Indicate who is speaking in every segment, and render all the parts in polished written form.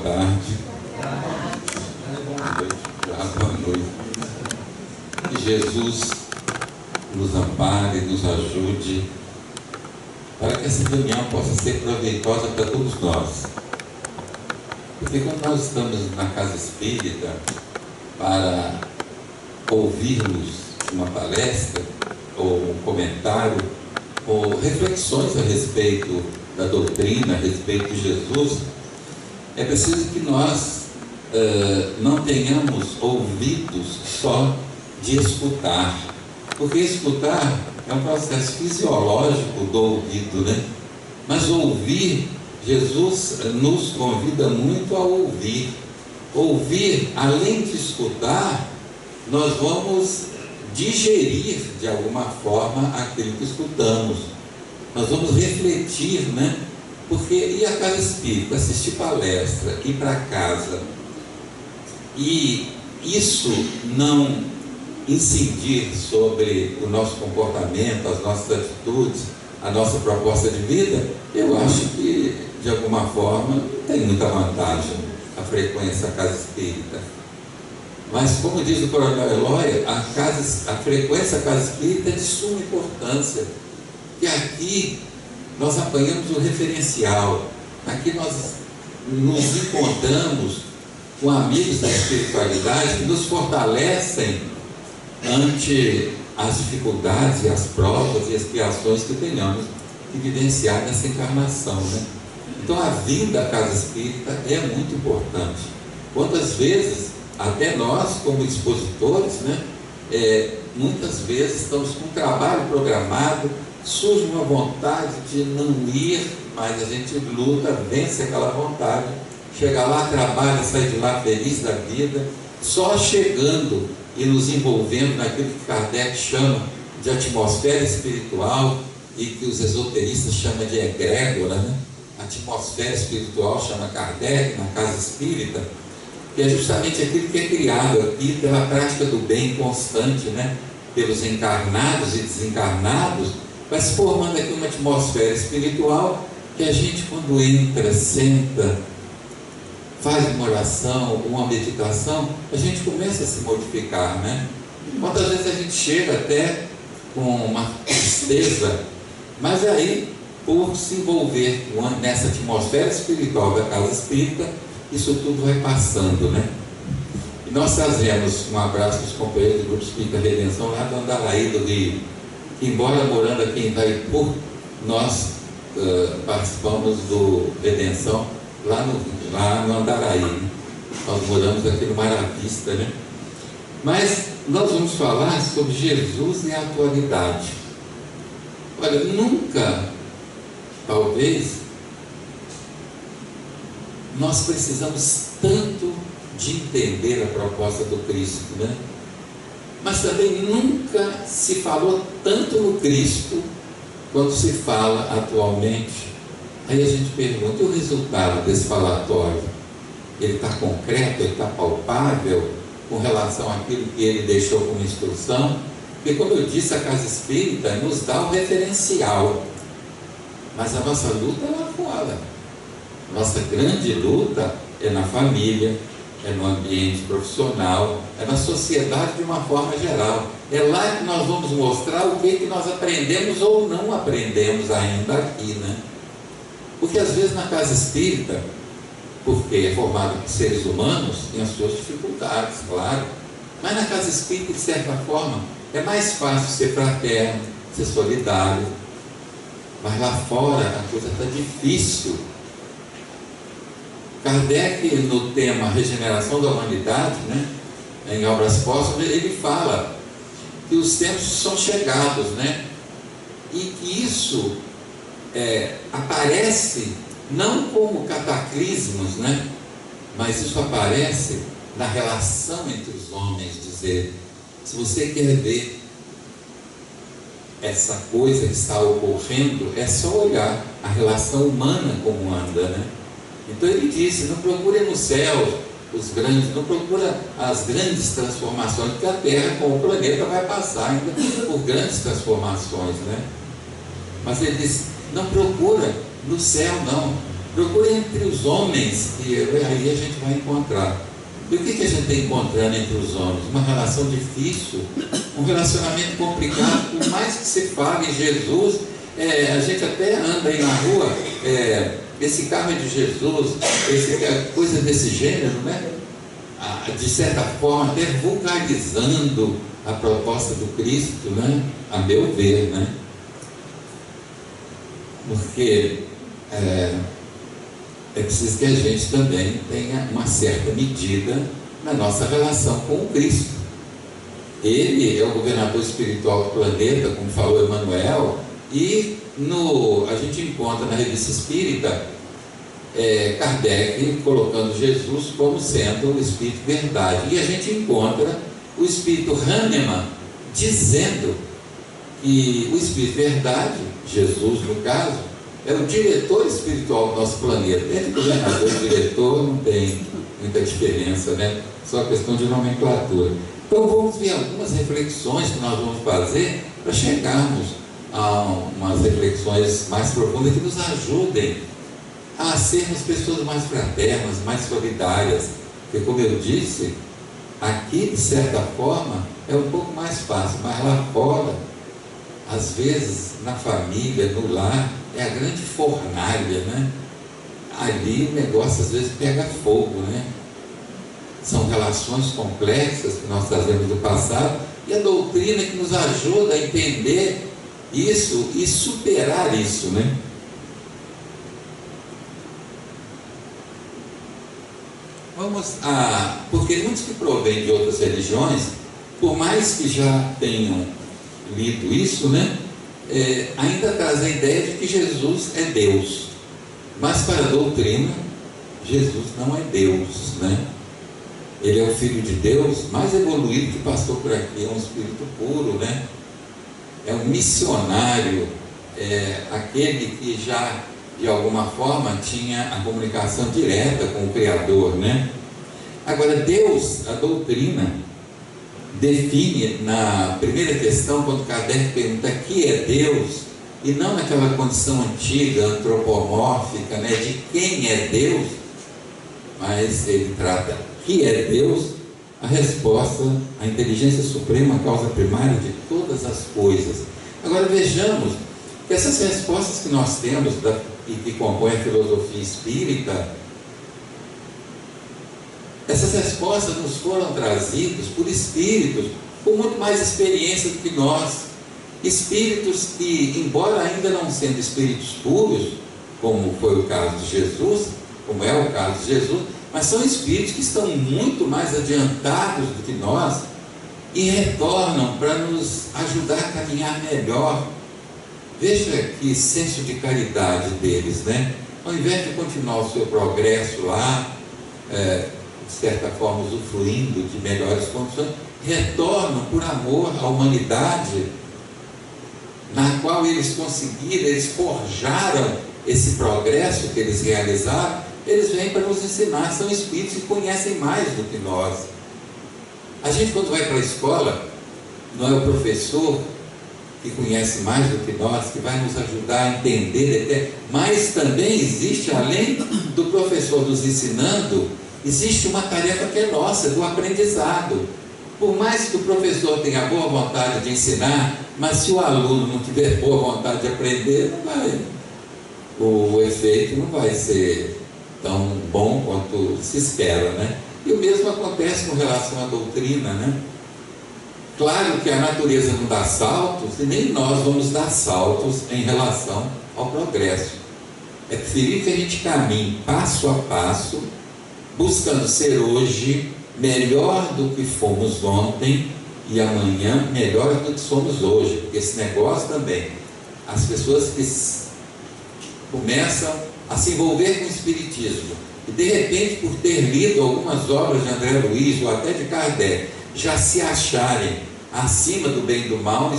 Speaker 1: tarde. Boa noite. Boa noite. Que Jesus nos ampare, nos ajude, para que essa reunião possa ser proveitosa para todos nós. Porque quando nós estamos na casa espírita para ouvirmos uma palestra, ou um comentário, ou reflexões a respeito da doutrina, a respeito de Jesus, é preciso que nós não tenhamos ouvidos só de escutar, porque escutar é um processo fisiológico do ouvido, né? Mas ouvir, Jesus nos convida muito a ouvir. Ouvir, além de escutar, nós vamos digerir de alguma forma aquilo que escutamos. Nós vamos refletir, né? Porque ir à casa espírita, assistir palestra, ir para casa, e isso não incidir sobre o nosso comportamento, as nossas atitudes, a nossa proposta de vida, eu acho que de alguma forma tem muita vantagem a frequência à casa espírita. Mas, como diz o Coronel Eloy, a frequência à casa espírita é de suma importância, que aqui nós apanhamos o referencial, aqui nós nos encontramos com amigos da espiritualidade que nos fortalecem ante as dificuldades e as provas e expiações que tenhamos que vivenciar nessa encarnação, né? Então a vinda à casa espírita é muito importante. Quantas vezes, até nós como expositores, né, muitas vezes estamos com um trabalho programado, surge uma vontade de não ir, mas a gente luta, vence aquela vontade, chega lá, trabalha, sai de lá feliz da vida, só chegando e nos envolvendo naquilo que Kardec chama de atmosfera espiritual e que os esoteristas chamam de egrégora, né? A atmosfera espiritual chama Kardec na casa espírita, que é justamente aquilo que é criado aqui pela prática do bem constante, né? Pelos encarnados e desencarnados, vai se formando aqui uma atmosfera espiritual que a gente, quando entra, senta, faz uma oração, uma meditação, a gente começa a se modificar, né? Quantas vezes a gente chega até com uma tristeza, mas aí, por se envolver nessa atmosfera espiritual da casa espírita, isso tudo vai passando, né? E nós trazemos um abraço para os companheiros do Grupo Espírita Redenção lá do Andaraí do Rio, que, embora morando aqui em Itaipu, nós participamos do Redenção lá no Andaraí, né? Nós moramos aqui no Maravista, né? Mas nós vamos falar sobre Jesus e a atualidade. Olha, nunca, talvez, nós precisamos tanto de entender a proposta do Cristo, né? Mas também nunca se falou tanto no Cristo quanto se fala atualmente. Aí a gente pergunta, e o resultado desse falatório? Ele está concreto, ele está palpável com relação àquilo que ele deixou como instrução? Porque, como eu disse, a casa espírita nos dá o referencial, mas a nossa luta é lá fora. Nossa grande luta é na família, é no ambiente profissional, é na sociedade de uma forma geral. É lá que nós vamos mostrar o que nós aprendemos ou não aprendemos ainda aqui, né? Porque às vezes na casa espírita, porque é formado por seres humanos, tem as suas dificuldades, claro, mas na casa espírita, de certa forma, é mais fácil ser fraterno, ser solidário. Mas lá fora a coisa está difícil. Kardec, no tema Regeneração da Humanidade, né, em Obras Póstumas, ele fala que os tempos são chegados, né, e que isso aparece não como cataclismos, né, mas isso aparece na relação entre os homens. Dizer, se você quer ver essa coisa que está ocorrendo, é só olhar a relação humana como anda, né? Então ele disse, não procure no céu não procura as grandes transformações, porque a Terra, como o planeta, vai passar ainda por grandes transformações, né? Mas ele disse, não procura no céu, não, Procure entre os homens, e aí a gente vai encontrar. E o que a gente está encontrando entre os homens? Uma relação difícil, um relacionamento complicado. Por mais que se fale em Jesus, a gente até anda aí na rua, esse carro é de Jesus, coisa desse gênero, né? De certa forma, até vulgarizando a proposta do Cristo, né? A meu ver, né? Porque é preciso que a gente também tenha uma certa medida na nossa relação com o Cristo. Ele é o governador espiritual do planeta, como falou Emmanuel, e a gente encontra na Revista Espírita Kardec colocando Jesus como sendo o Espírito Verdade. E a gente encontra o Espírito Hahnemann dizendo que o Espírito Verdade, Jesus no caso, é o diretor espiritual do nosso planeta. Entre governador e diretor não tem muita diferença, né? Só questão de nomenclatura. Então vamos ver algumas reflexões que nós vamos fazer para chegarmos a umas reflexões mais profundas que nos ajudem a sermos pessoas mais fraternas, mais solidárias. Porque, como eu disse, aqui de certa forma é um pouco mais fácil, mas lá fora, às vezes na família, no lar, é a grande fornalha, né? Ali o negócio às vezes pega fogo, né? São relações complexas que nós trazemos do passado, e a doutrina que nos ajuda a entender isso e superar isso, né? Porque muitos que provêm de outras religiões, por mais que já tenham lido isso, né? Ainda traz a ideia de que Jesus é Deus, mas para a doutrina, Jesus não é Deus, né? Ele é o Filho de Deus mais evoluído que passou por aqui, é um espírito puro, né? É um missionário, aquele que já de alguma forma tinha a comunicação direta com o Criador, né? Agora, Deus, a doutrina define na primeira questão, quando Kardec pergunta que é Deus, e não naquela condição antiga, antropomórfica, né, de quem é Deus, mas ele trata que é Deus, a resposta, a inteligência suprema, a causa primária de todas as coisas. Agora vejamos que essas respostas que nós temos e que compõem a filosofia espírita, essas respostas nos foram trazidas por espíritos com muito mais experiência do que nós. Espíritos que, embora ainda não sendo espíritos puros, como foi o caso de Jesus, como é o caso de Jesus, mas são espíritos que estão muito mais adiantados do que nós e retornam para nos ajudar a caminhar melhor. Veja que senso de caridade deles, né? Ao invés de continuar o seu progresso lá, de certa forma usufruindo de melhores condições, retornam por amor à humanidade, na qual eles conseguiram, eles forjaram esse progresso que eles realizaram. Eles vêm para nos ensinar, são espíritos que conhecem mais do que nós. A gente, quando vai para a escola, não é o professor que conhece mais do que nós, que vai nos ajudar a entender, mas também existe, além do professor nos ensinando, existe uma tarefa que é nossa, do aprendizado. Por mais que o professor tenha boa vontade de ensinar, mas se o aluno não tiver boa vontade de aprender, o efeito não vai ser tão bom quanto se espera, né? E o mesmo acontece com relação à doutrina, né? Claro que a natureza não dá saltos e nem nós vamos dar saltos em relação ao progresso. É preferível que a gente caminhe passo a passo, buscando ser hoje melhor do que fomos ontem e amanhã melhor do que somos hoje, porque esse negócio também, as pessoas que começam a se envolver com o espiritismo e de repente, por ter lido algumas obras de André Luiz ou até de Kardec, já se acharem acima do bem e do mal,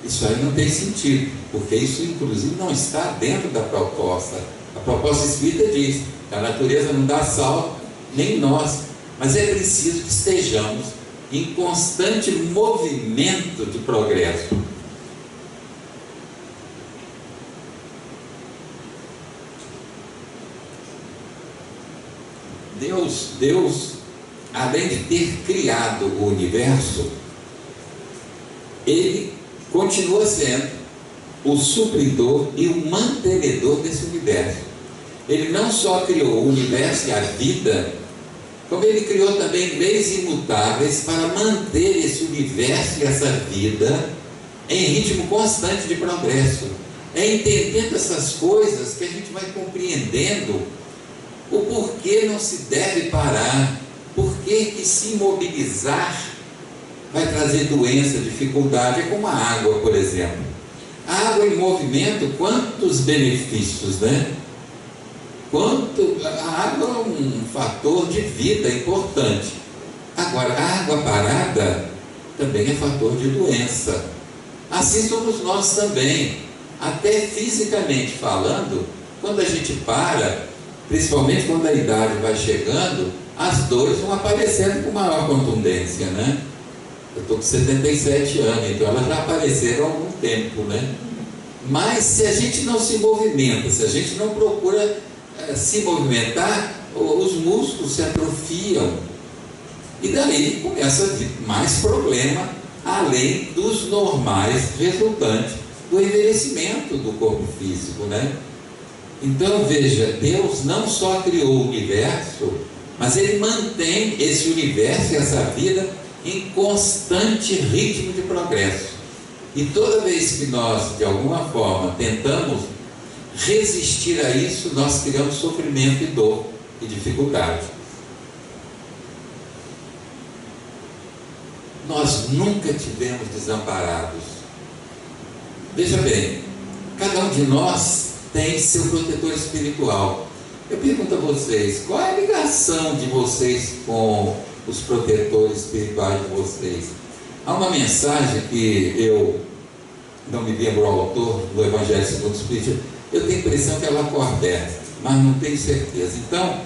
Speaker 1: isso aí não tem sentido, porque isso inclusive não está dentro da proposta. A proposta espírita diz que a natureza não dá salto, nem nós, mas é preciso que estejamos em constante movimento de progresso. Deus, além de ter criado o universo, Ele continua sendo o supridor e o mantenedor desse universo. Ele não só criou o universo e a vida, como Ele criou também leis imutáveis para manter esse universo e essa vida em ritmo constante de progresso. É entendendo essas coisas que a gente vai compreendendo o porquê não se deve parar, porquê que se imobilizar vai trazer doença, dificuldade. É como a água, por exemplo. A água em movimento, quantos benefícios, né? A água é um fator de vida importante. Agora, a água parada também é fator de doença. Assim somos nós também. Até fisicamente falando, quando a gente para, principalmente quando a idade vai chegando, as dores vão aparecendo com maior contundência, né? Eu estou com 77 anos, então elas já apareceram há algum tempo, né? Mas se a gente não se movimenta, se a gente não procura se movimentar, os músculos se atrofiam. E daí começa a vir mais problema, além dos normais resultantes do envelhecimento do corpo físico, né? Então veja, Deus não só criou o universo, mas Ele mantém esse universo e essa vida em constante ritmo de progresso. E toda vez que nós, de alguma forma, tentamos resistir a isso, nós criamos sofrimento e dor e dificuldade. Nós nunca tivemos desamparados. Veja bem, cada um de nós tem seu protetor espiritual. Eu pergunto a vocês, qual é a ligação de vocês com os protetores espirituais de vocês? Há uma mensagem que eu não me lembro o autor do Evangelho segundo o Espiritismo, eu tenho a impressão que é Lacordaire, mas não tenho certeza. Então,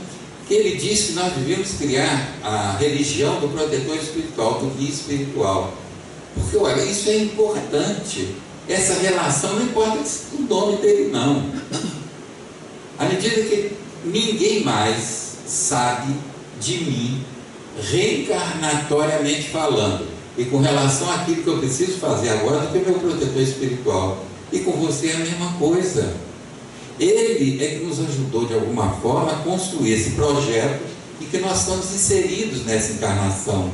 Speaker 1: que ele diz que nós devíamos criar a religião do protetor espiritual, do guia espiritual. Porque, olha, isso é importante. Essa relação, não importa o nome dele, não. À medida que ninguém mais sabe de mim, reencarnatoriamente falando, e com relação àquilo que eu preciso fazer agora, do que o meu protetor espiritual. E com você é a mesma coisa. Ele é que nos ajudou de alguma forma a construir esse projeto e que nós estamos inseridos nessa encarnação.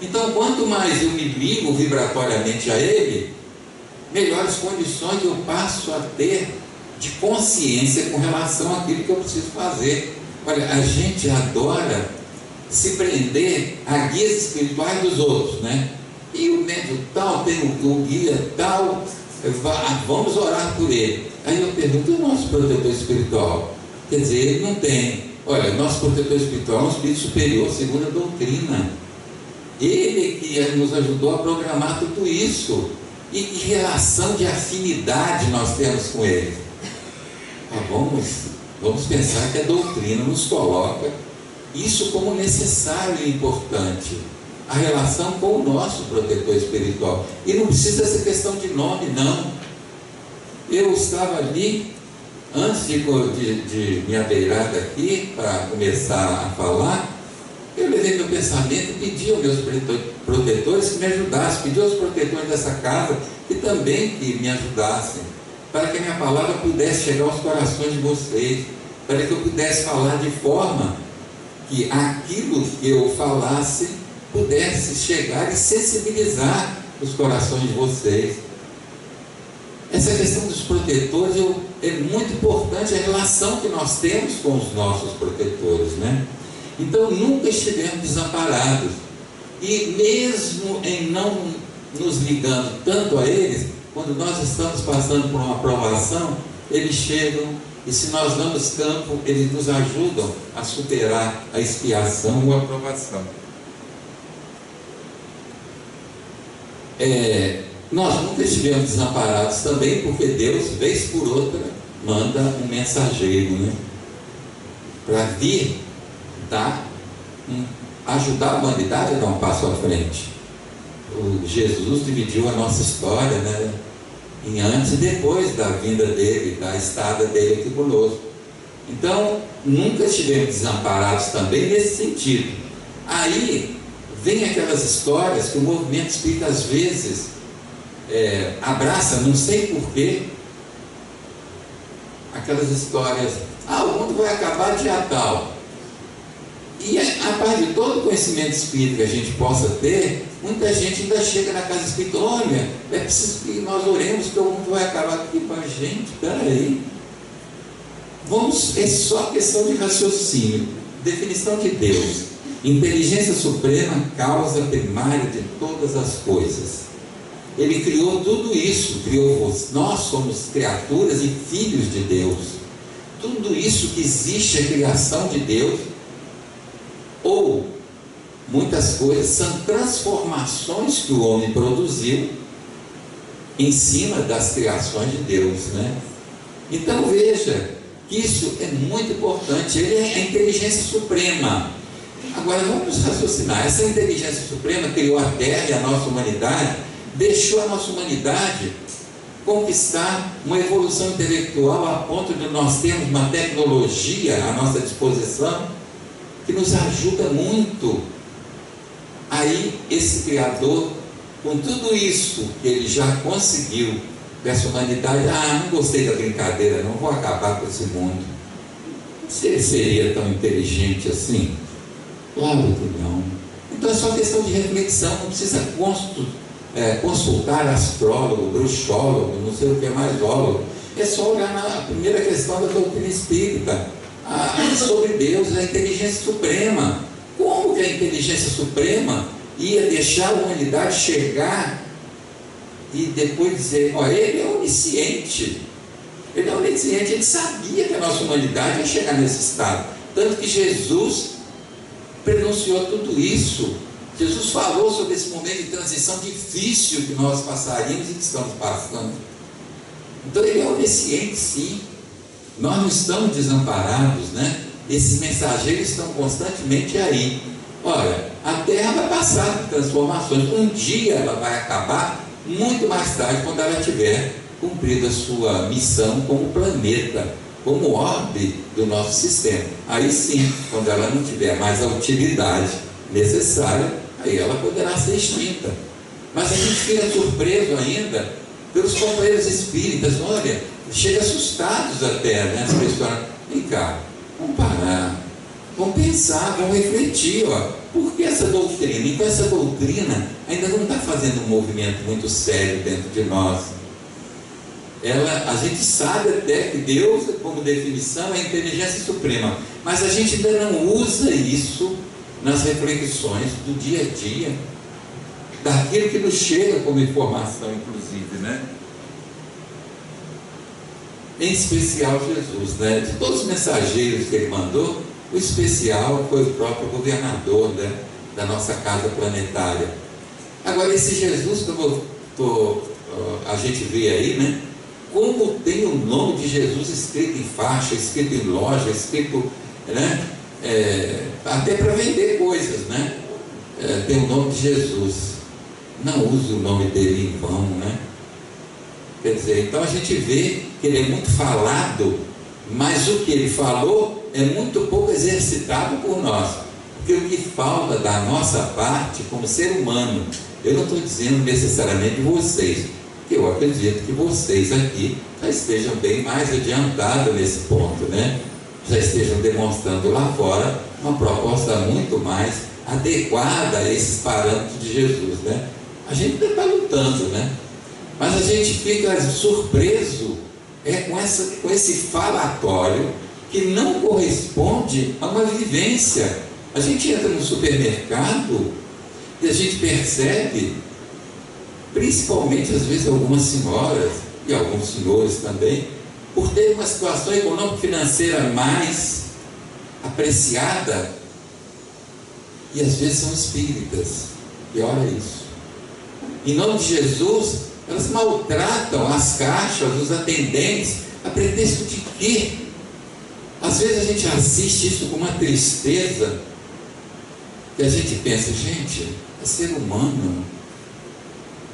Speaker 1: Então, quanto mais eu me ligo vibratoriamente a Ele, melhores condições eu passo a ter de consciência com relação àquilo que eu preciso fazer. Olha, a gente adora se prender a guias espirituais dos outros, né? E o médium tal, tem o guia tal, vamos orar por ele. Aí eu pergunto, o nosso protetor espiritual? Quer dizer, ele não tem. Olha, nosso protetor espiritual é um espírito superior, segundo a doutrina. Ele que nos ajudou a programar tudo isso. E que relação de afinidade nós temos com ele? Vamos pensar que a doutrina nos coloca isso como necessário e importante. A relação com o nosso protetor espiritual. E não precisa ser questão de nome, não. Eu estava ali, antes de me abeirar daqui, para começar a falar, eu levei meu pensamento e pedi aos meus protetores que me ajudassem, pedi aos protetores dessa casa que também que me ajudassem, para que a minha palavra pudesse chegar aos corações de vocês, para que eu pudesse falar de forma que aquilo que eu falasse pudesse chegar e sensibilizar os corações de vocês. Essa questão dos protetores é muito importante, a relação que nós temos com os nossos protetores, né? Então nunca estivemos desamparados, e mesmo em não nos ligando tanto a eles, quando nós estamos passando por uma provação, eles chegam, e se nós damos campo, eles nos ajudam a superar a expiação ou a provação. Nós nunca estivemos desamparados também, porque Deus, vez por outra, manda um mensageiro, né? Para vir ajudar a humanidade a dar um passo à frente. Jesus dividiu a nossa história, né, em antes e depois da vinda dele, da estada dele aqui conosco. Então, nunca estivemos desamparados também nesse sentido. Aí, vem aquelas histórias que o movimento espírita às vezes abraça, não sei porquê, aquelas histórias, o mundo vai acabar dia tal. E a parte de todo o conhecimento espírita que a gente possa ter, muita gente ainda chega na casa espírita, olha, é preciso que nós oremos que o mundo vai acabar aqui. Mas, gente, peraí, é só questão de raciocínio. Definição de Deus: inteligência suprema, causa primária de todas as coisas. Ele criou tudo isso, nós somos criaturas e filhos de Deus. Tudo isso que existe é criação de Deus, ou muitas coisas são transformações que o homem produziu em cima das criações de Deus, né? Então veja que isso é muito importante. Ele é a inteligência suprema. Agora vamos raciocinar. Essa inteligência suprema criou a Terra e a nossa humanidade, deixou a nossa humanidade conquistar uma evolução intelectual a ponto de nós termos uma tecnologia à nossa disposição que nos ajuda muito. Aí esse Criador, com tudo isso que ele já conseguiu dessa humanidade, não gostei da brincadeira, não vou acabar com esse mundo. Se ele seria tão inteligente assim? Claro que não. Então é só questão de reflexão, não precisa consultar astrólogo, bruxólogo, não sei o que mais, ólogo. É só olhar na primeira questão da doutrina espírita, sobre Deus, a inteligência suprema. Como que a inteligência suprema ia deixar a humanidade chegar e depois dizer, ele é onisciente, ele sabia que a nossa humanidade ia chegar nesse estado, tanto que Jesus prenunciou tudo isso. Jesus falou sobre esse momento de transição difícil que nós passaríamos e que estamos passando. Então ele é onisciente, sim. Nós não estamos desamparados, né? Esses mensageiros estão constantemente aí. Olha, a Terra vai passar por transformações. Um dia ela vai acabar, muito mais tarde, quando ela tiver cumprido a sua missão como planeta, como orbe do nosso sistema. Aí sim, quando ela não tiver mais a utilidade necessária, aí ela poderá ser extinta. Mas a gente fica surpreso ainda pelos companheiros espíritas. Olha, chega assustados até, né? As pessoas, vem cá, vamos parar, vamos pensar, vamos refletir, por que essa doutrina? Então essa doutrina ainda não está fazendo um movimento muito sério dentro de nós. A gente sabe até que Deus, como definição, é a inteligência suprema, mas a gente ainda não usa isso nas reflexões do dia a dia, daquilo que nos chega como informação, inclusive, né? Em especial Jesus, né? De todos os mensageiros que ele mandou, o especial foi o próprio governador, né, da nossa casa planetária. Agora, esse Jesus, como a gente vê aí, né? Como tem o nome de Jesus escrito em faixa, escrito em loja, escrito, né? Até para vender coisas, né? Tem o nome de Jesus. Não use o nome dele em vão, né? Quer dizer, então a gente vê que ele é muito falado, mas o que ele falou é muito pouco exercitado por nós. Porque o que falta da nossa parte como ser humano, eu não estou dizendo necessariamente vocês, porque eu acredito que vocês aqui já estejam bem mais adiantados nesse ponto, né? Já estejam demonstrando lá fora uma proposta muito mais adequada a esses parâmetros de Jesus, né? A gente ainda está lutando, né? Mas a gente fica surpreso com esse falatório que não corresponde a uma vivência. A gente entra no supermercado e a gente percebe, principalmente às vezes algumas senhoras e alguns senhores também, por ter uma situação econômico-financeira mais apreciada, e às vezes são espíritas. E olha isso. Em nome de Jesus, elas maltratam as caixas, os atendentes, a pretexto de quê? Às vezes a gente assiste isso com uma tristeza, e a gente pensa, gente, é ser humano,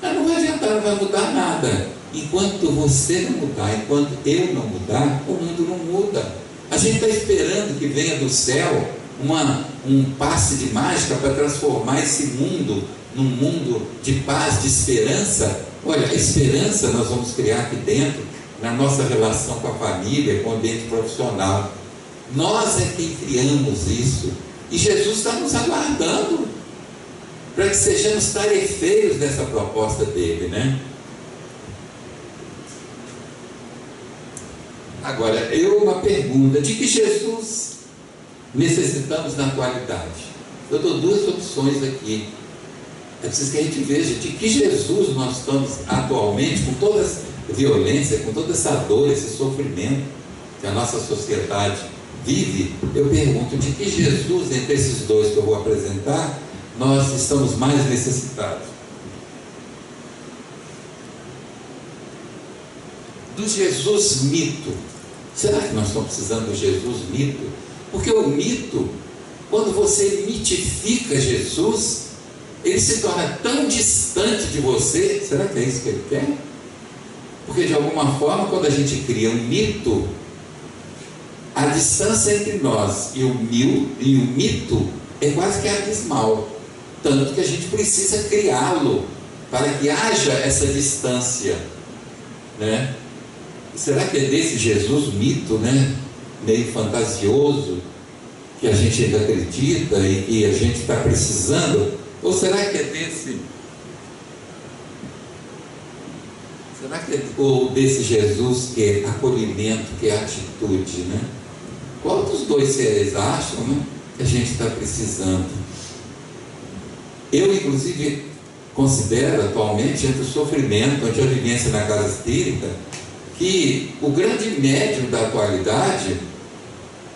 Speaker 1: não vai adiantar, não vai mudar nada. Enquanto você não mudar, enquanto eu não mudar, o mundo não muda. A gente está esperando que venha do céu um passe de mágica para transformar esse mundo num mundo de paz, de esperança. Olha, a esperança nós vamos criar aqui dentro, na nossa relação com a família, com o ambiente profissional. Nós é quem criamos isso. E Jesus está nos aguardando para que sejamos tarefeiros dessa proposta dele, né? Agora, uma pergunta: de que Jesus necessitamos na atualidade? Eu dou duas opções aqui. É preciso que a gente veja de que Jesus nós estamos atualmente, com toda essa violência, com toda essa dor, esse sofrimento que a nossa sociedade vive. Eu pergunto, de que Jesus, entre esses dois que eu vou apresentar, nós estamos mais necessitados? Do Jesus mito. Será que nós estamos precisando do Jesus mito? Porque o mito, quando você mitifica Jesus, ele se torna tão distante de você. Será que é isso que ele quer? Porque de alguma forma, quando a gente cria um mito, a distância entre nós e o mito é quase que abismal. Tanto que a gente precisa criá-lo para que haja essa distância, né? Será que é desse Jesus mito, né, meio fantasioso, que a gente ainda acredita e que a gente está precisando? Ou será que é desse Jesus que é acolhimento, que é atitude, né? Qual dos dois vocês acham, né, que a gente está precisando? Eu, inclusive, considero atualmente, entre o sofrimento, entre a vivência na casa espírita, que o grande médium da atualidade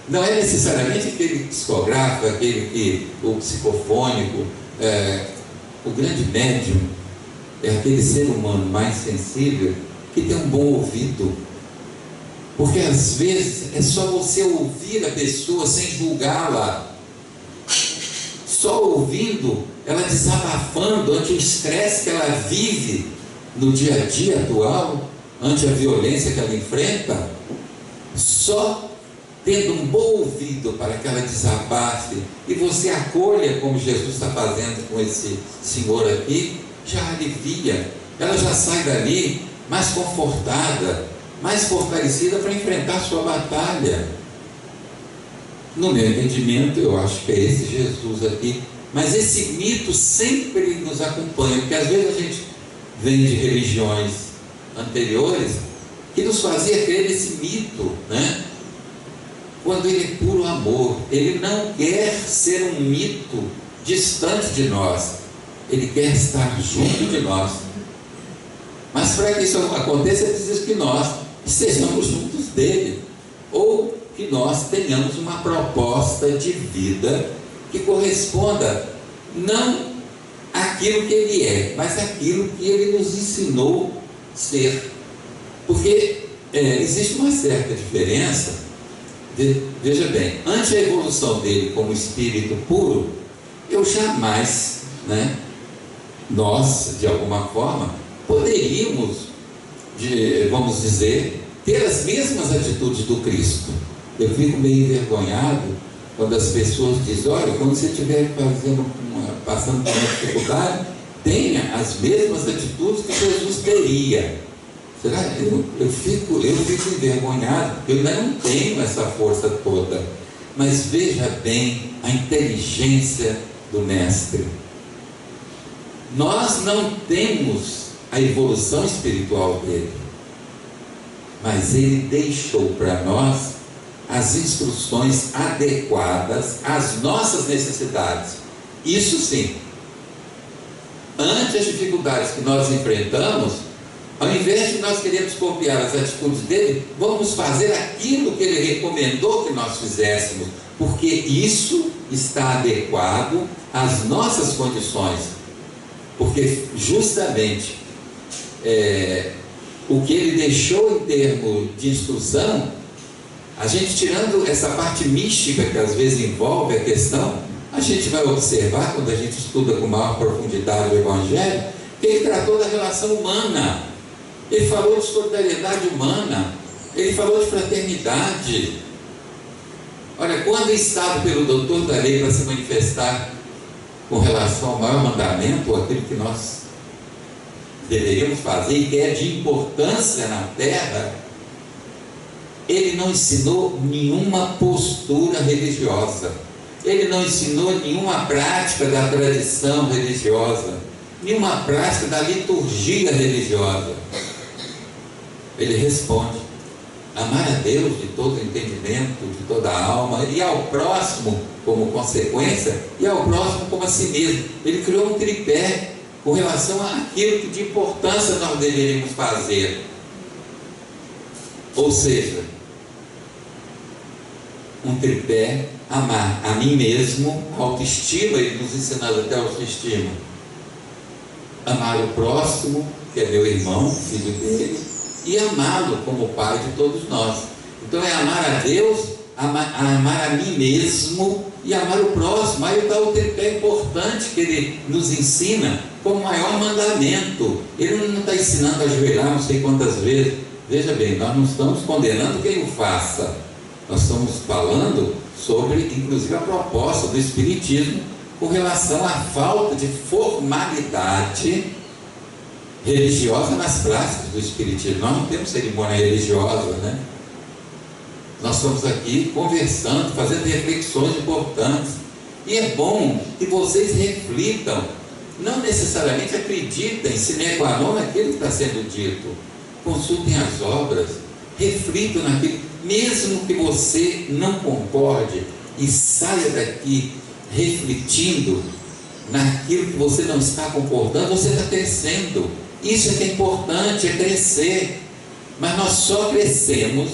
Speaker 1: não é necessariamente aquele psicográfico, o psicofônico. O grande médium é aquele ser humano mais sensível que tem um bom ouvido, porque às vezes é só você ouvir a pessoa sem julgá-la, só ouvindo ela desabafando ante o estresse que ela vive no dia a dia atual, ante a violência que ela enfrenta. Só tendo um bom ouvido para que ela desabafe e você acolha, como Jesus está fazendo com esse senhor aqui, já alivia. Ela já sai dali mais confortada, mais fortalecida para enfrentar a sua batalha. No meu entendimento, eu acho que é esse Jesus aqui. Mas esse mito sempre nos acompanha, porque às vezes a gente vem de religiões anteriores que nos fazia crer nesse mito, né? Quando ele é puro amor. Ele não quer ser um mito distante de nós, ele quer estar junto de nós. Mas para que isso aconteça, é preciso que nós estejamos juntos dele, ou que nós tenhamos uma proposta de vida que corresponda não àquilo que ele é, mas àquilo que ele nos ensinou ser. Porque existe uma certa diferença. Veja bem, ante a evolução dele como espírito puro, eu jamais, nós, de alguma forma, poderíamos, vamos dizer, ter as mesmas atitudes do Cristo. Eu fico meio envergonhado quando as pessoas dizem: olha, quando você estiver passando por uma dificuldade, tenha as mesmas atitudes que Jesus teria. Será? Eu fico envergonhado, porque eu ainda não tenho essa força toda. Mas veja bem a inteligência do Mestre. Nós não temos a evolução espiritual dele, mas ele deixou para nós as instruções adequadas às nossas necessidades. Isso sim. Ante as dificuldades que nós enfrentamos, ao invés de nós queremos copiar as atitudes dele, vamos fazer aquilo que ele recomendou que nós fizéssemos, porque isso está adequado às nossas condições. Porque justamente o que ele deixou em termos de instrução, a gente tirando essa parte mística que às vezes envolve a questão, a gente vai observar, quando a gente estuda com maior profundidade o Evangelho, que ele tratou da relação humana. Ele falou de solidariedade humana, ele falou de fraternidade, Olha, quando instado pelo doutor da lei para se manifestar com relação ao maior mandamento, aquilo que nós deveríamos fazer e que é de importância na terra, ele não ensinou nenhuma postura religiosa, ele não ensinou nenhuma prática da tradição religiosa, nenhuma prática da liturgia religiosa. Ele responde: amar a Deus de todo entendimento, de toda a alma, e ao próximo como consequência, e ao próximo como a si mesmo. Ele criou um tripé com relação àquilo que de importância nós deveríamos fazer. Ou seja, um tripé: amar a mim mesmo, autoestima, ele nos ensinando até autoestima, amar o próximo, que é meu irmão, filho dele, e amá-lo como pai de todos nós. Então é amar a Deus, amar a mim mesmo e amar o próximo. Aí está o tripé importante que ele nos ensina como maior mandamento. Ele não está ensinando a ajoelhar não sei quantas vezes. Veja bem, nós não estamos condenando quem o faça, nós estamos falando sobre, inclusive, a proposta do Espiritismo com relação à falta de formalidade religiosa nas práticas do Espiritismo. Nós não temos cerimônia religiosa, né? Nós estamos aqui conversando, fazendo reflexões importantes, e é bom que vocês reflitam, não necessariamente acreditem sine qua non naquilo que está sendo dito, consultem as obras, reflitam naquilo, mesmo que você não concorde, e saia daqui refletindo naquilo que você não está concordando, você está crescendo. Isso é que é importante, é crescer. Mas nós só crescemos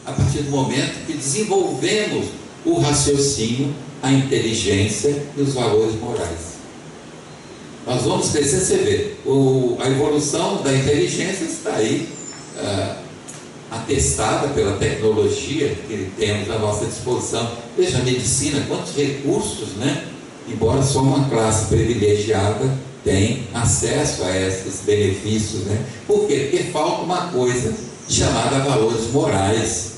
Speaker 1: a partir do momento que desenvolvemos o raciocínio, a inteligência e os valores morais. Nós vamos crescer, você vê, a evolução da inteligência está aí, atestada pela tecnologia que temos à nossa disposição. Veja, a medicina, quantos recursos, né? Embora só uma classe privilegiada tem acesso a esses benefícios, né? Por quê? Porque falta uma coisa chamada valores morais,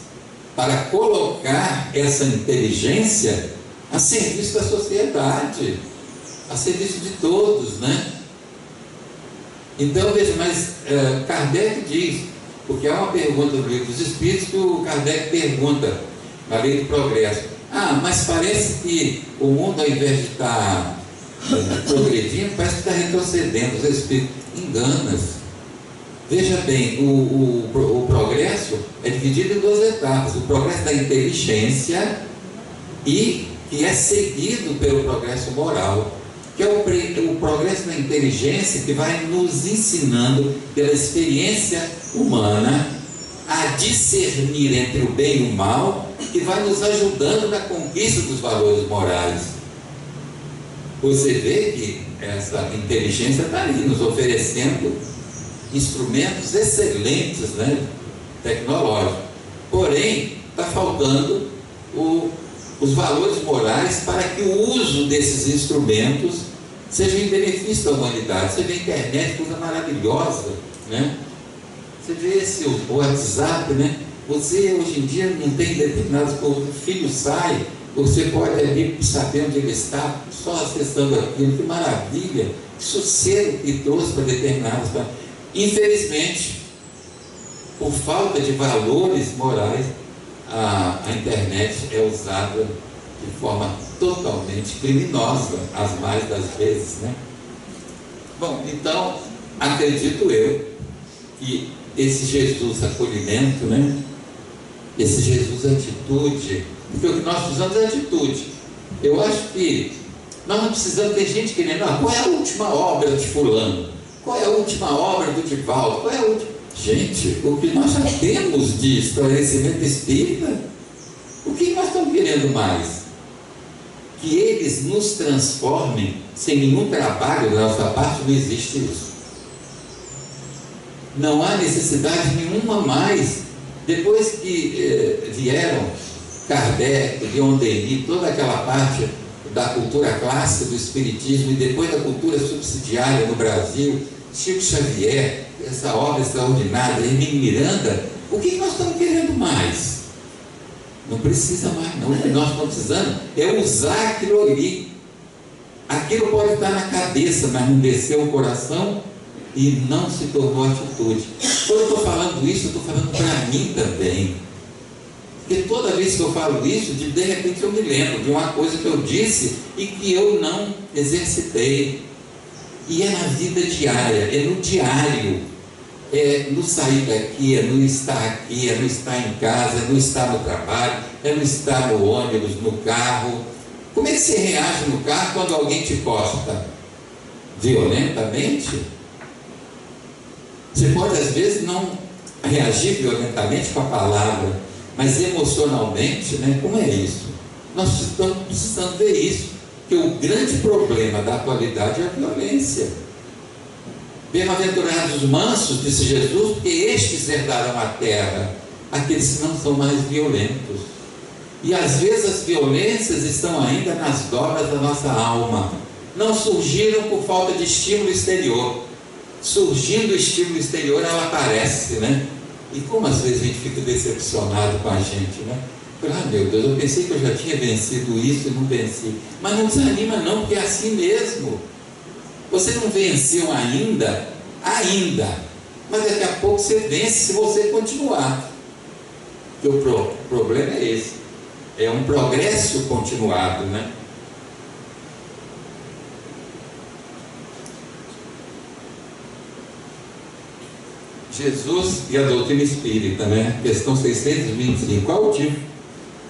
Speaker 1: para colocar essa inteligência a serviço da sociedade, a serviço de todos, né? Então, veja, mas Kardec diz, porque há uma pergunta no Livro dos Espíritos que o Kardec pergunta na Lei do Progresso: mas parece que o mundo, ao invés de estar progredindo, parece que está retrocedendo. Os Espíritos enganam-se. Veja bem, o progresso é dividido em duas etapas: o progresso da inteligência, e que é seguido pelo progresso moral, que é o progresso da inteligência, que vai nos ensinando, pela experiência humana, a discernir entre o bem e o mal, que vai nos ajudando na conquista dos valores morais. Você vê que essa inteligência está ali, nos oferecendo instrumentos excelentes, né, tecnológicos. Porém, está faltando os valores morais para que o uso desses instrumentos seja em benefício da humanidade. Você vê a internet, coisa maravilhosa, né? Você vê esse WhatsApp, né? Você hoje em dia não tem determinadas coisas, o filho sai, você pode ali saber onde ele está, só acessando aquilo. Que maravilha, que sossego que trouxe para determinadas. Infelizmente, por falta de valores morais, a internet é usada de forma totalmente criminosa, as mais das vezes, né? Bom, então, acredito eu que esse Jesus acolhimento, né? Esse Jesus atitude, porque o que nós precisamos é atitude. Eu acho que nós não precisamos ter gente querendo: qual é a última obra de fulano? Qual é a última obra do Divaldo? Qual é a última? Gente, o que nós já temos de esclarecimento espírita, o que nós estamos querendo mais? Que eles nos transformem sem nenhum trabalho da nossa parte. Não existe isso. Não há necessidade nenhuma mais. Depois que vieram Kardec, Leon Denis, toda aquela parte da cultura clássica do Espiritismo, e depois da cultura subsidiária no Brasil, Chico Xavier, essa obra extraordinária, Hermínio Miranda, o que nós estamos querendo mais? Não precisa mais, não. O que nós estamos precisando é usar aquilo ali. Aquilo pode estar na cabeça, mas não desceu o coração e não se tornou atitude. Quando eu estou falando isso, eu estou falando para mim também. Porque toda vez que eu falo isso, de repente eu me lembro de uma coisa que eu disse e que eu não exercitei. E é na vida diária, é no diário, é no sair daqui, é no estar aqui, é no estar em casa, é no estar no trabalho, é no estar no ônibus, no carro. Como é que você reage no carro quando alguém te encosta? Violentamente? Você pode às vezes não reagir violentamente com a palavra, mas emocionalmente, né? Como é isso? Nós estamos precisando ver isso, que o grande problema da atualidade é a violência. Bem-aventurados os mansos, disse Jesus, porque estes herdarão a terra, aqueles que não são mais violentos. E às vezes as violências estão ainda nas dobras da nossa alma, não surgiram por falta de estímulo exterior. Surgindo o estímulo exterior, ela aparece, né? E como às vezes a gente fica decepcionado com a gente, né? Ah, meu Deus, eu pensei que eu já tinha vencido isso e não venci. Mas não desanima não, porque é assim mesmo. Você não venceu ainda, mas daqui a pouco você vence se você continuar. Porque o problema é esse, é um progresso continuado, né? Jesus e a doutrina espírita, né? Questão 625. Qual o motivo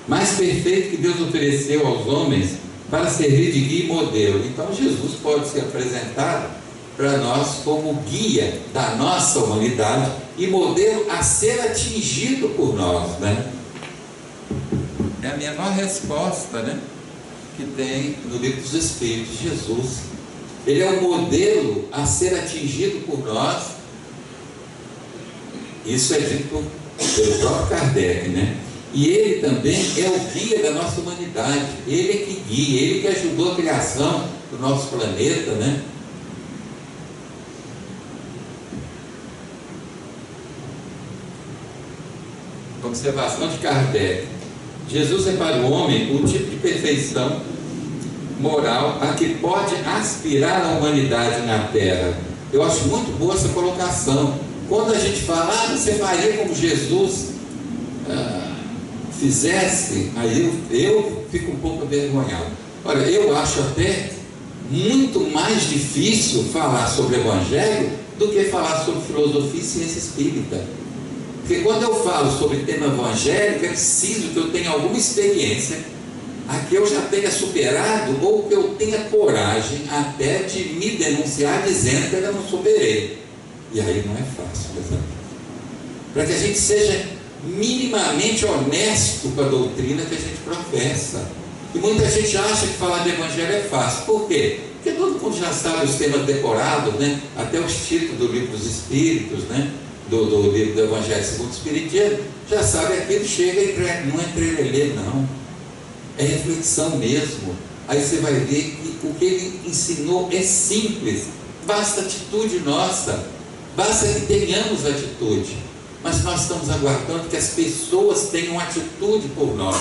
Speaker 1: mais perfeito que Deus ofereceu aos homens para servir de guia e modelo? Então Jesus pode ser apresentado para nós como guia da nossa humanidade e modelo a ser atingido por nós, né? É a menor resposta, né, que tem no livro dos Espíritos. Jesus, ele é o modelo a ser atingido por nós. Isso é dito pelo próprio Kardec, né? E ele também é o guia da nossa humanidade. Ele é que guia, ele que ajudou a criação do nosso planeta, né? Observação de Kardec. Jesus é para o homem o tipo de perfeição moral a que pode aspirar a humanidade na Terra. Eu acho muito boa essa colocação. Quando a gente fala, você faria como Jesus fizesse, aí eu fico um pouco envergonhado. Olha, eu acho até muito mais difícil falar sobre Evangelho do que falar sobre filosofia e ciência espírita. Porque quando eu falo sobre tema evangélico, é preciso que eu tenha alguma experiência a que eu já tenha superado, ou que eu tenha coragem até de me denunciar dizendo que eu não superei. E aí não é fácil, para que a gente seja minimamente honesto com a doutrina que a gente professa. E muita gente acha que falar de evangelho é fácil. Por quê? Porque todo mundo já sabe os temas decorados, né? Até os títulos do livro dos Espíritos, né? Do livro do Evangelho segundo o Espiritismo, já sabe aquilo, chega e não é trelelê, não. É reflexão mesmo. Aí você vai ver que o que ele ensinou é simples. Basta atitude nossa, basta que tenhamos atitude. Mas nós estamos aguardando que as pessoas tenham atitude por nós.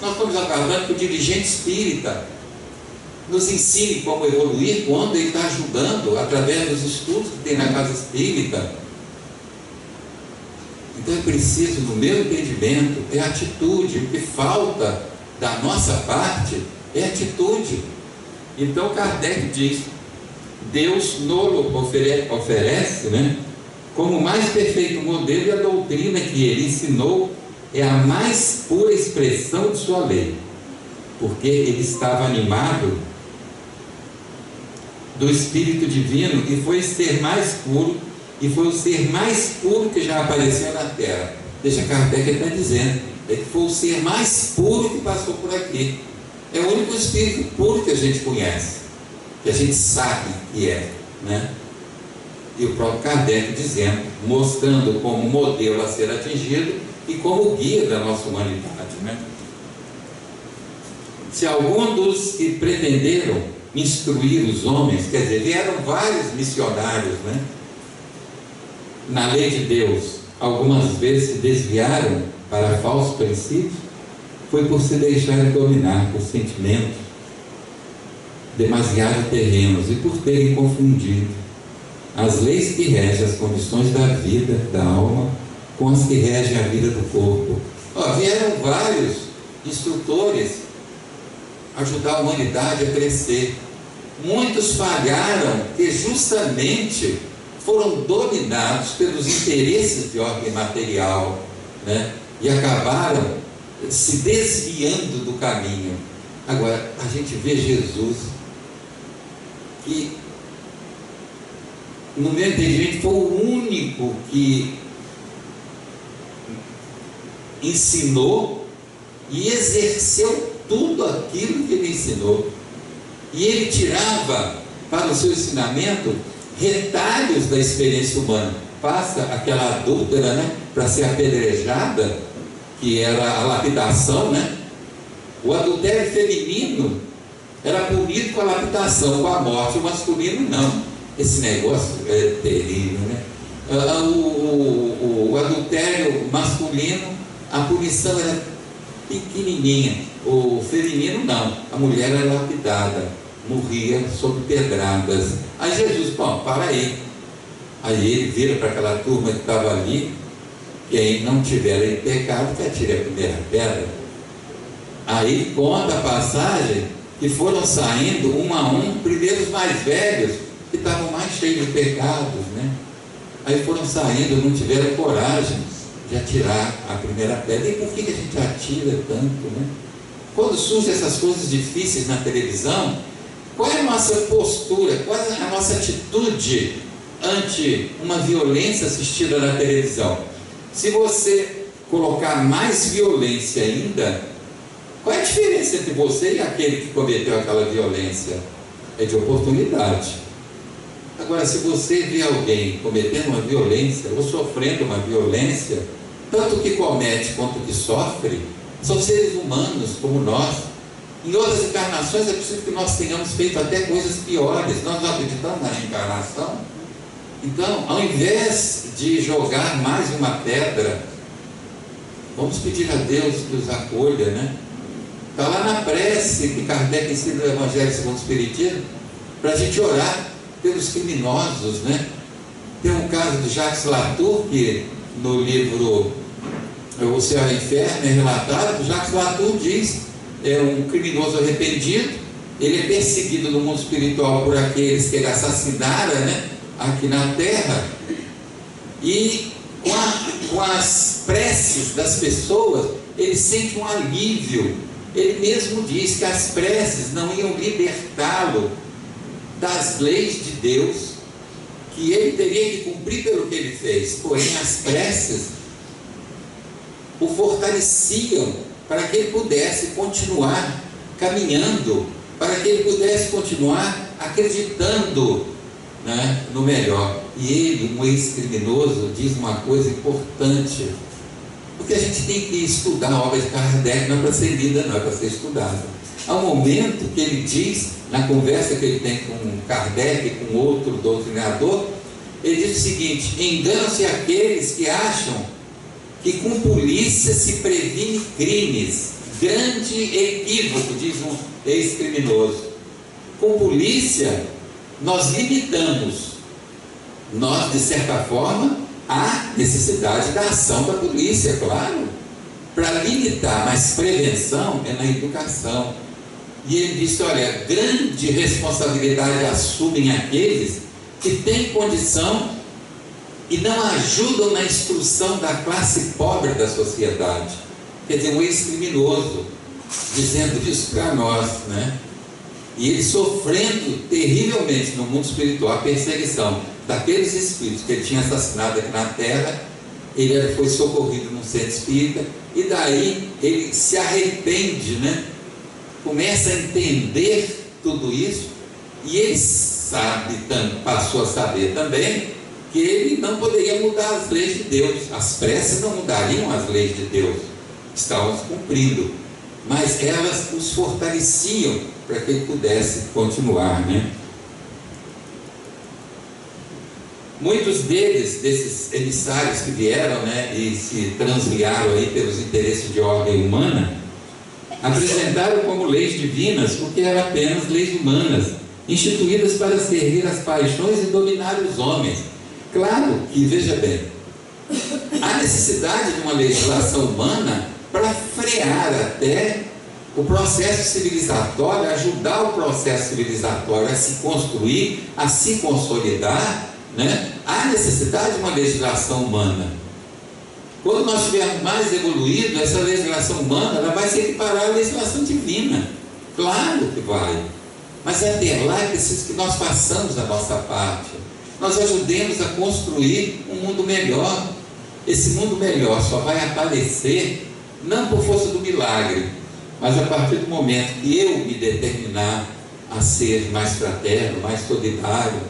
Speaker 1: Nós estamos aguardando que o dirigente espírita nos ensine como evoluir quando ele está ajudando através dos estudos que tem na casa espírita. Então é preciso, no meu entendimento, é atitude. O que falta da nossa parte é atitude. Então Kardec diz: Deus nos oferece, né, como o mais perfeito modelo, e a doutrina que ele ensinou é a mais pura expressão de sua lei, porque ele estava animado do Espírito Divino e foi ser mais puro, e foi o ser mais puro que já apareceu na Terra. Deixa Kardec está dizendo, é que foi o ser mais puro que passou por aqui. É o único Espírito puro que a gente conhece, que a gente sabe que é, né? E o próprio Kardec dizendo, mostrando como modelo a ser atingido e como guia da nossa humanidade, né? Se algum dos que pretenderam instruir os homens, quer dizer, vieram vários missionários, né, na lei de Deus, algumas vezes se desviaram para falsos princípios, foi por se deixarem dominar por sentimentos demasiado terrenos e por terem confundido as leis que regem as condições da vida, da alma, com as que regem a vida do corpo. Vieram vários instrutores ajudar a humanidade a crescer. Muitos falharam porque justamente foram dominados pelos interesses de ordem material, né? E acabaram se desviando do caminho. Agora, a gente vê Jesus, que, no meu entendimento, foi o único que ensinou e exerceu tudo aquilo que ele ensinou. E ele tirava para o seu ensinamento retalhos da experiência humana. Passa aquela adúltera, né, para ser apedrejada, que era a lapidação, né? O adultério feminino era punido com a lapidação, com a morte. O masculino não. Esse negócio é terrível, né? O adultério masculino, a punição era pequenininha. O feminino não. A mulher era lapidada, morria sob pedradas. Aí Jesus, para aí. Aí ele vira para aquela turma que estava ali: quem não tiver em pecado, que atire a primeira pedra. Aí conta a passagem que foram saindo um a um, primeiro os mais velhos, que estavam mais cheios de pecados, né? Aí foram saindo, não tiveram coragem de atirar a primeira pedra. E por que a gente atira tanto, né? Quando surgem essas coisas difíceis na televisão, qual é a nossa postura, qual é a nossa atitude ante uma violência assistida na televisão? Se você colocar mais violência ainda, qual é a diferença entre você e aquele que cometeu aquela violência? É de oportunidade. Agora, se você vê alguém cometendo uma violência ou sofrendo uma violência, tanto o que comete quanto o que sofre são seres humanos como nós. Em outras encarnações é possível que nós tenhamos feito até coisas piores. Nós não acreditamos na reencarnação. Então, ao invés de jogar mais uma pedra, vamos pedir a Deus que os acolha, né? Está lá na prece que Kardec ensina no Evangelho segundo o Espiritismo, para a gente orar pelos criminosos, né? Tem um caso de Jacques Latour, que no livro O Céu e o Inferno é relatado. Jacques Latour diz: é um criminoso arrependido, ele é perseguido no mundo espiritual por aqueles que ele assassinara, né, aqui na terra, e com as preces das pessoas ele sente um alívio. Ele mesmo diz que as preces não iam libertá-lo das leis de Deus, que ele teria que cumprir pelo que ele fez, porém as preces o fortaleciam para que ele pudesse continuar caminhando, para que ele pudesse continuar acreditando, né, no melhor. E ele, um ex-criminoso, diz uma coisa importante, porque a gente tem que estudar a obra de Kardec, não é para ser lida, não é para ser estudada. Há um momento que ele diz, na conversa que ele tem com Kardec, com outro doutrinador, ele diz o seguinte: enganam-se aqueles que acham que com polícia se previne crimes. Grande equívoco, diz um ex-criminoso. Com polícia nós limitamos, nós, de certa forma, há necessidade da ação da polícia, claro, para limitar, mas prevenção é na educação. E ele disse: olha, grande responsabilidade assumem aqueles que têm condição e não ajudam na instrução da classe pobre da sociedade. Quer dizer, um ex-criminoso dizendo isso para nós, né? E ele sofrendo terrivelmente no mundo espiritual a perseguição daqueles espíritos que ele tinha assassinado aqui na terra. Ele foi socorrido num centro espírita, e daí ele se arrepende, né? Começa a entender tudo isso, e ele sabe, passou a saber também, que ele não poderia mudar as leis de Deus. As preces não mudariam as leis de Deus, estavam cumprindo, mas elas os fortaleciam para que ele pudesse continuar, né? Muitos desses emissários que vieram, né, e se transviaram aí pelos interesses de ordem humana, Apresentaram como leis divinas o que eram apenas leis humanas, instituídas para servir as paixões e dominar os homens. Claro que, veja bem, há necessidade de uma legislação humana para frear até o processo civilizatório, ajudar o processo civilizatório a se construir, a se consolidar, né? Há necessidade de uma legislação humana. Quando nós estivermos mais evoluídos, essa legislação humana ela vai se equiparar à legislação divina. Claro que vai. Mas até lá é preciso que nós façamos a nossa parte. Nós ajudemos a construir um mundo melhor. Esse mundo melhor só vai aparecer não por força do milagre, mas a partir do momento que eu me determinar a ser mais fraterno, mais solidário,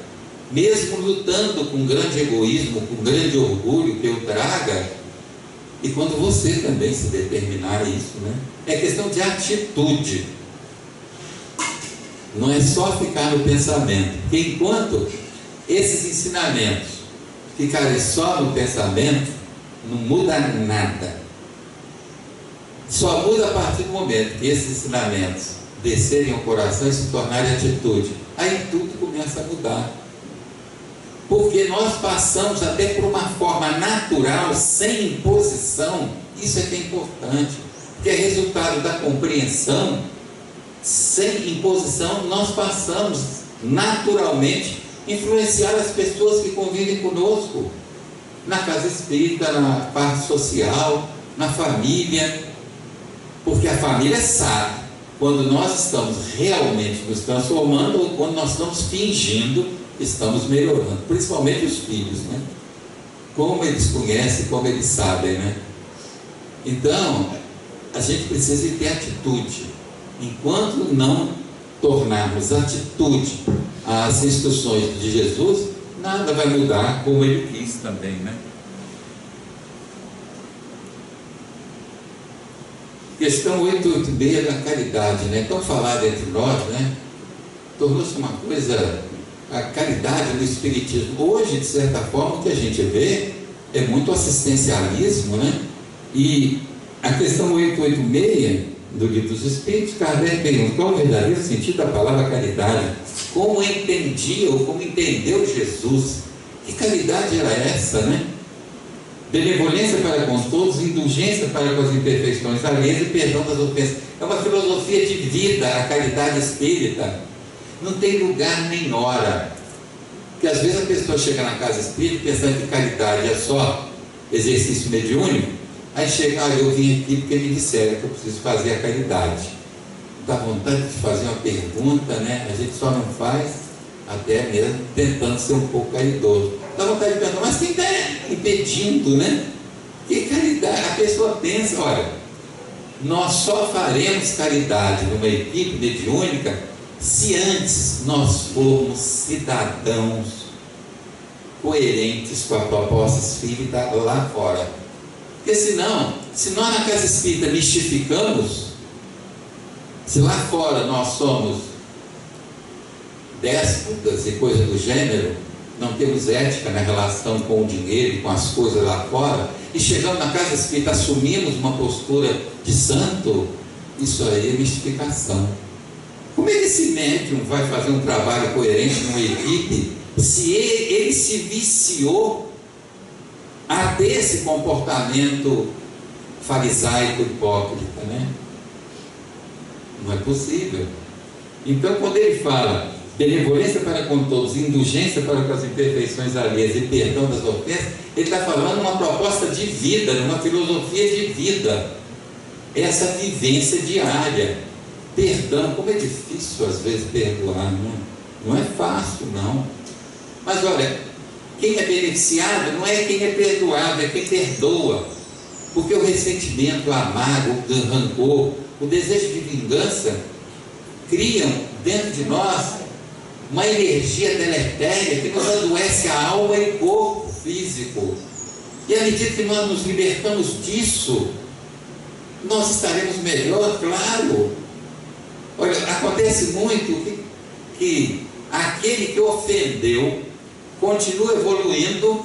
Speaker 1: mesmo lutando com grande egoísmo, com grande orgulho que eu traga, e quando você também se determinar a isso, né? É questão de atitude, não é só ficar no pensamento, porque enquanto esses ensinamentos ficarem só no pensamento, não muda nada. Só muda a partir do momento que esses ensinamentos descerem ao coração e se tornarem atitude. Aí tudo começa a mudar. Porque nós passamos até por uma forma natural, sem imposição. Isso é que é importante. Porque é resultado da compreensão. Sem imposição, nós passamos naturalmente a influenciar as pessoas que convivem conosco. Na casa espírita, na parte social, na família. Porque a família sabe quando nós estamos realmente nos transformando ou quando nós estamos fingindo que estamos melhorando. Principalmente os filhos, né? Como eles conhecem, como eles sabem, né? Então, a gente precisa ter atitude. Enquanto não tornarmos atitude as instruções de Jesus, nada vai mudar como ele quis também, né? Questão 886 da caridade, né? Tão falada entre nós, né? Tornou-se uma coisa, a caridade no espiritismo. Hoje, de certa forma, o que a gente vê é muito assistencialismo, né? E a questão 886 do Livro dos Espíritos, Kardec pergunta qual o verdadeiro sentido da palavra caridade, como entendia ou como entendeu Jesus. Que caridade era essa, né? Benevolência para com todos, indulgência para com as imperfeições alheias e perdão das ofensas. É uma filosofia de vida, a caridade espírita. Não tem lugar nem hora. Porque às vezes a pessoa chega na casa espírita pensando que caridade é só exercício mediúnico. Aí chega, eu vim aqui porque me disseram que eu preciso fazer a caridade. Dá vontade de fazer uma pergunta, né? A gente só não faz, até mesmo tentando ser um pouco caridoso. Dá vontade de perguntar, mas quem está impedindo, né? Que caridade? A pessoa pensa, olha, nós só faremos caridade numa equipe mediúnica se antes nós formos cidadãos coerentes com a proposta espírita lá fora. Porque senão, se nós na casa espírita mistificamos, se lá fora nós somos déspotas e coisa do gênero, não temos ética na relação com o dinheiro e com as coisas lá fora, e chegamos na casa espírita, assumimos uma postura de santo, isso aí é mistificação. Como é que esse médium vai fazer um trabalho coerente numa equipe se ele se viciou a ter esse comportamento farisaico, hipócrita, né? Não é possível. Então, quando ele fala benevolência para com todos, indulgência para com as imperfeições alheias e perdão das ofensas, ele está falando uma proposta de vida, uma filosofia de vida, essa vivência diária. Perdão, como é difícil às vezes perdoar, não é fácil, não. Mas olha, quem é beneficiado não é quem é perdoado, é quem perdoa. Porque o ressentimento, o amargo, o rancor, o desejo de vingança criam dentro de nós uma energia deletéria que nos adoece a alma e o corpo físico. E à medida que nós nos libertamos disso, nós estaremos melhor, claro. Olha, acontece muito que aquele que ofendeu continua evoluindo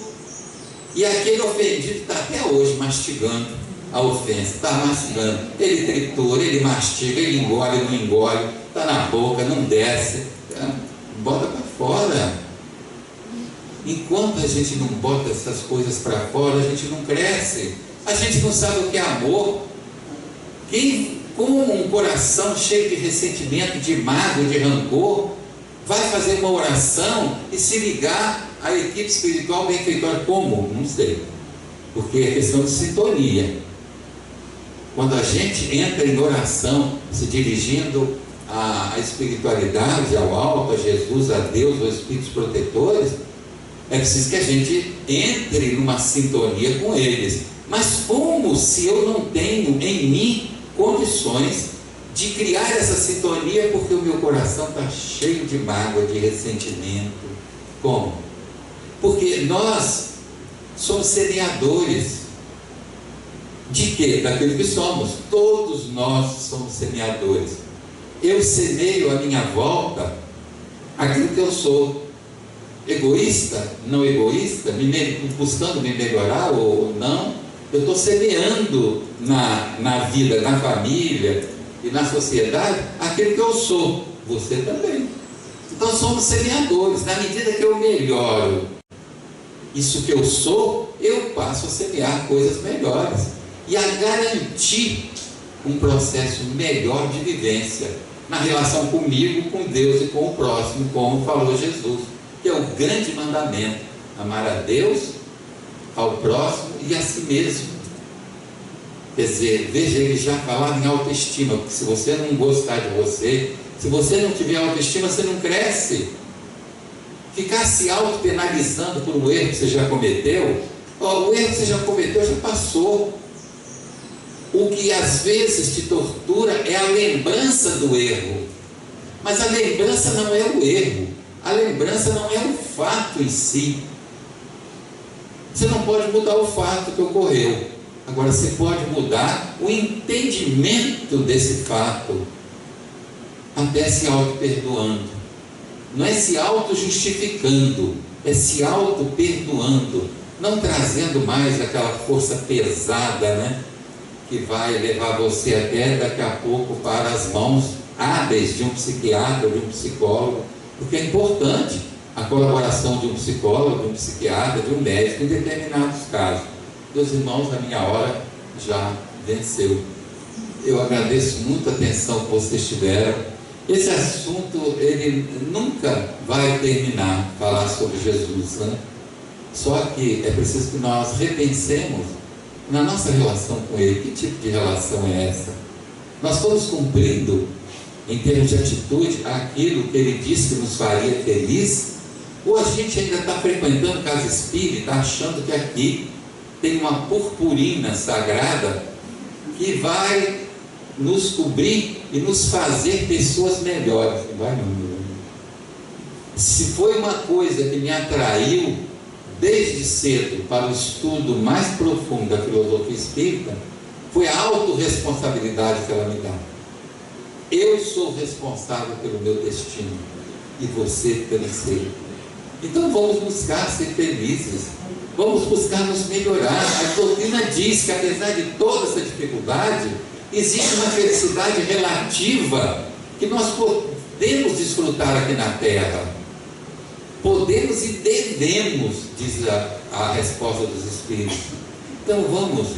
Speaker 1: e aquele ofendido está até hoje mastigando. a ofensa, está mastigando, ele tritura, ele mastiga, ele engole, não engole, está na boca, não desce, bota para fora. Enquanto a gente não bota essas coisas para fora, a gente não cresce, a gente não sabe o que é amor. Quem com um coração cheio de ressentimento, de mágoa, de rancor, vai fazer uma oração e se ligar à equipe espiritual benfeitora? Como? Não sei, porque é questão de sintonia. Quando a gente entra em oração, se dirigindo à espiritualidade, ao alto, a Jesus, a Deus, aos espíritos protetores, é preciso que a gente entre numa sintonia com eles. Mas como se eu não tenho em mim condições de criar essa sintonia, porque o meu coração está cheio de mágoa, de ressentimento? Como? Porque nós somos semeadores. De quê? Daquilo que somos. Todos nós somos semeadores. Eu semeio à minha volta aquilo que eu sou. Egoísta, não egoísta, buscando me melhorar ou não, eu estou semeando na vida, na família e na sociedade aquilo que eu sou. Você também. Então somos semeadores. Na medida que eu melhoro isso que eu sou, eu passo a semear coisas melhores e a garantir um processo melhor de vivência na relação comigo, com Deus e com o próximo, como falou Jesus, que é o grande mandamento: amar a Deus, ao próximo e a si mesmo. Quer dizer, veja, ele já falava em autoestima, porque se você não gostar de você, se você não tiver autoestima, você não cresce. Ficar se auto-penalizando por um erro que você já cometeu, o erro que você já cometeu já passou. O que às vezes te tortura é a lembrança do erro, mas a lembrança não é o erro, a lembrança não é o fato em si. Você não pode mudar o fato que ocorreu, agora você pode mudar o entendimento desse fato, até se auto-perdoando. Não é se auto-justificando, é se auto-perdoando, não trazendo mais aquela força pesada, né, que vai levar você até daqui a pouco para as mãos hábeis de um psiquiatra, de um psicólogo, porque é importante a colaboração de um psicólogo, de um psiquiatra, de um médico em determinados casos. Meus irmãos, a minha hora já venceu. Eu agradeço muito a atenção que vocês tiveram. Esse assunto, ele nunca vai terminar, falar sobre Jesus, né? Só que é preciso que nós repensemos na nossa relação com Ele. Que tipo de relação é essa? Nós estamos cumprindo, em termos de atitude, aquilo que Ele disse que nos faria feliz? Ou a gente ainda está frequentando casa espírita, achando que aqui tem uma purpurina sagrada que vai nos cobrir e nos fazer pessoas melhores? Não vai não. Se foi uma coisa que me atraiu desde cedo para o estudo mais profundo da filosofia espírita, foi a autorresponsabilidade que ela me dá. Eu sou responsável pelo meu destino e você pelo seu. Então vamos buscar ser felizes, vamos buscar nos melhorar. A doutrina diz que, apesar de toda essa dificuldade, existe uma felicidade relativa que nós podemos desfrutar aqui na Terra. Podemos e devemos, diz a resposta dos Espíritos. Então vamos,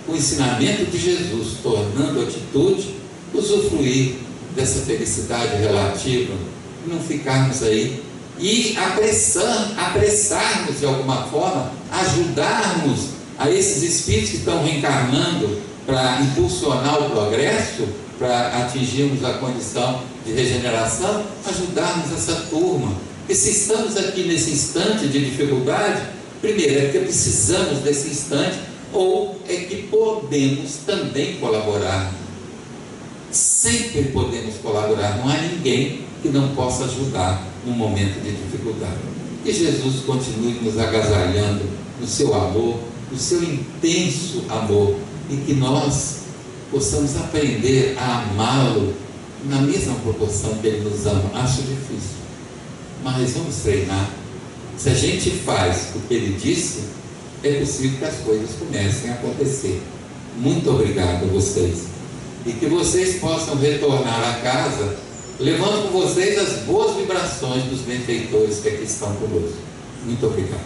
Speaker 1: com o ensinamento de Jesus, tornando atitude, usufruir dessa felicidade relativa, não ficarmos aí e apressarmos de alguma forma, ajudarmos a esses espíritos que estão reencarnando para impulsionar o progresso, para atingirmos a condição de regeneração, ajudarmos essa turma. E se estamos aqui nesse instante de dificuldade, primeiro é porque precisamos desse instante, ou é que podemos também colaborar. Sempre podemos colaborar, não há ninguém que não possa ajudar num momento de dificuldade. Que Jesus continue nos agasalhando no seu amor, no seu intenso amor, e que nós possamos aprender a amá-lo na mesma proporção que Ele nos ama. Acho difícil, mas vamos treinar. Se a gente faz o que Ele disse, é possível que as coisas comecem a acontecer. Muito obrigado a vocês. E que vocês possam retornar à casa levando com vocês as boas vibrações dos benfeitores que aqui estão conosco. Muito obrigado.